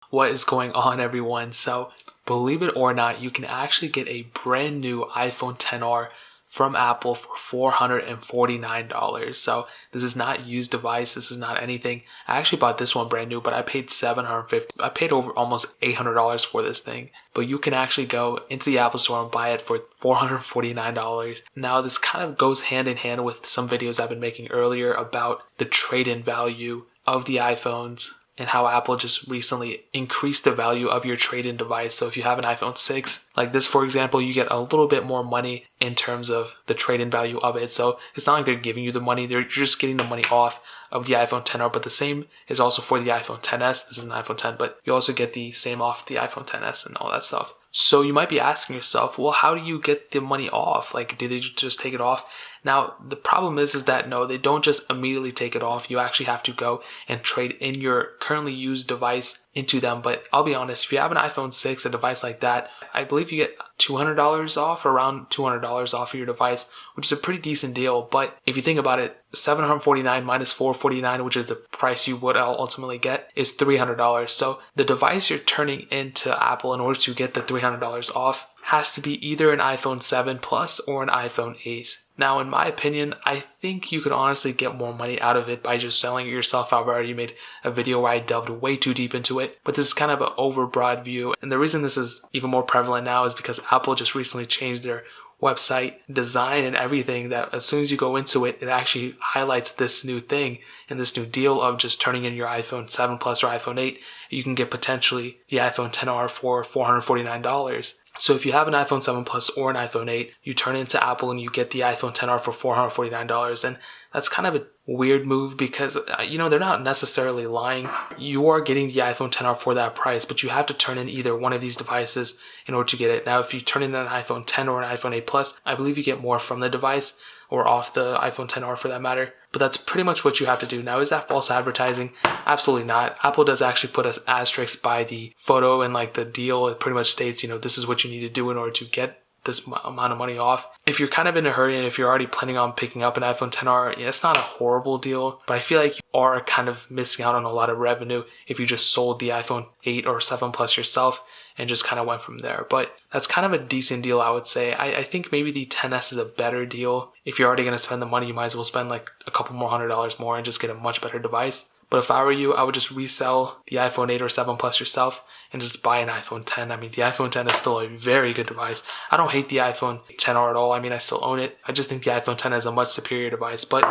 what is going on, everyone. So believe it or not, you can actually get a brand new iPhone XR from Apple for $449. So this is not used device. This is not anything. I actually bought this one brand new, but I paid $750. I paid over almost $800 for this thing. But you can actually go into the Apple Store and buy it for $449. Now this kind of goes hand in hand with some videos I've been making earlier about the trade-in value of the iPhones and how Apple just recently increased the value of your trade-in device. So if you have an iPhone 6, like this for example, you get a little bit more money in terms of the trade-in value of it. So it's not like they're giving you the money, you're just getting the money off of the iPhone XR. But the same is also for the iPhone XS. This is an iPhone 10, but you also get the same off the iPhone XS and all that stuff. So you might be asking yourself, well, how do you get the money off? Like, did they just take it off? Now, the problem is that no, they don't just immediately take it off. You actually have to go and trade in your currently used device into them. But I'll be honest, if you have an iPhone 6, a device like that, I believe you get $200 off, around $200 off of your device, which is a pretty decent deal. But if you think about it, $749 minus $449, which is the price you would ultimately get, is $300. So the device you're turning into Apple in order to get the $300 off has to be either an iPhone 7 Plus or an iPhone 8. Now, in my opinion, I think you could honestly get more money out of it by just selling it yourself. I've already made a video where I delved way too deep into it, but this is kind of an overbroad view. And the reason this is even more prevalent now is because Apple just recently changed their website design and everything, that as soon as you go into it, it actually highlights this new thing and this new deal of just turning in your iPhone 7 Plus or iPhone 8. You can get potentially the iPhone XR for $449. So if you have an iPhone 7 Plus or an iPhone 8, you turn it into Apple and you get the iPhone XR for $449. And that's kind of a weird move because, they're not necessarily lying. You are getting the iPhone XR for that price, but you have to turn in either one of these devices in order to get it. Now, if you turn in an iPhone 10 or an iPhone 8 Plus, I believe you get more from the device or off the iPhone XR for that matter. But that's pretty much what you have to do. Now, is that false advertising? Absolutely not. Apple does actually put an asterisk by the photo and like the deal. It pretty much states, this is what you need to do in order to get this amount of money off. If you're kind of in a hurry and if you're already planning on picking up an iPhone XR, it's not a horrible deal, but I feel like you are kind of missing out on a lot of revenue if you just sold the iPhone 8 or 7 Plus yourself and just kind of went from there. But that's kind of a decent deal, I would say. I think maybe the XS is a better deal. If you're already going to spend the money, you might as well spend like a couple more $100 more and just get a much better device. But if I were you, I would just resell the iPhone 8 or 7 Plus yourself and just buy an iPhone 10. I mean, the iPhone 10 is still a very good device. I don't hate the iPhone XR at all. I mean, I still own it. I just think the iPhone 10 is a much superior device. But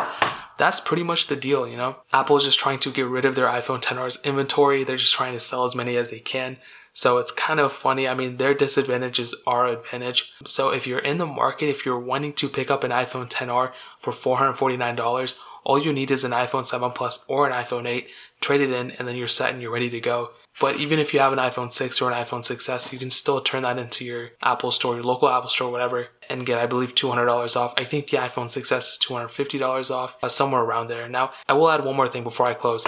that's pretty much the deal, Apple is just trying to get rid of their iPhone XR's inventory. They're just trying to sell as many as they can. So it's kind of funny. I mean, their disadvantages are advantage. So if you're in the market, if you're wanting to pick up an iPhone XR for $449, all you need is an iPhone 7 Plus or an iPhone 8, trade it in, and then you're set and you're ready to go. But even if you have an iPhone 6 or an iPhone 6s, you can still turn that into your Apple Store, your local Apple Store, whatever, and get, I believe, $200 off. I think the iPhone 6s is $250 off, somewhere around there. Now, I will add one more thing before I close.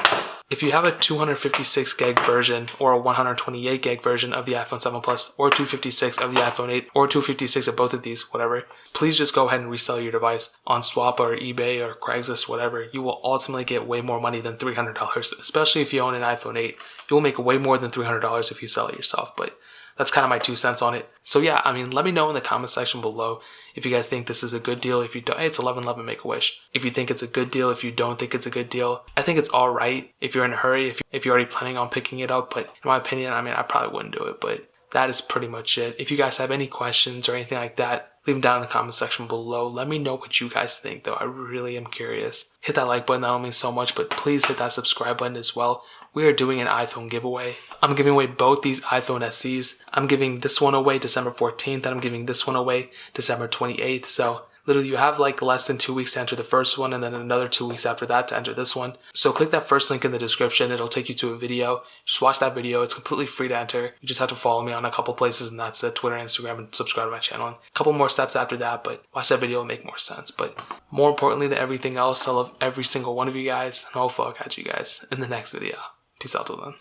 If you have a 256 gig version or a 128 gig version of the iPhone 7 Plus or 256 of the iPhone 8 or 256 of both of these, whatever, please just go ahead and resell your device on Swap or eBay or Craigslist, whatever. You will ultimately get way more money than $300, especially if you own an iPhone 8. You will make way more than $300 if you sell it yourself, but that's kind of my 2 cents on it. So yeah, I mean, let me know in the comment section below if you guys think this is a good deal. If you don't, hey, it's 11/11 Make-A-Wish. If you think it's a good deal, if you don't think it's a good deal, I think it's all right if you're in a hurry, if you're already planning on picking it up. But in my opinion, I mean, I probably wouldn't do it, but that is pretty much it. If you guys have any questions or anything like that, leave them down in the comment section below. Let me know what you guys think, though. I really am curious. Hit that like button, that don't mean so much, but please hit that subscribe button as well. We are doing an iPhone giveaway. I'm giving away both these iPhone SEs. I'm giving this one away December 14th, and I'm giving this one away December 28th. So literally you have like less than 2 weeks to enter the first one and then another 2 weeks after that to enter this one. So click that first link in the description. It'll take you to a video. Just watch that video. It's completely free to enter. You just have to follow me on a couple places, and that's it, Twitter, Instagram, and subscribe to my channel. And a couple more steps after that, but watch that video, it'll make more sense. But more importantly than everything else, I love every single one of you guys, and hopefully I'll catch you guys in the next video. Peace out till then.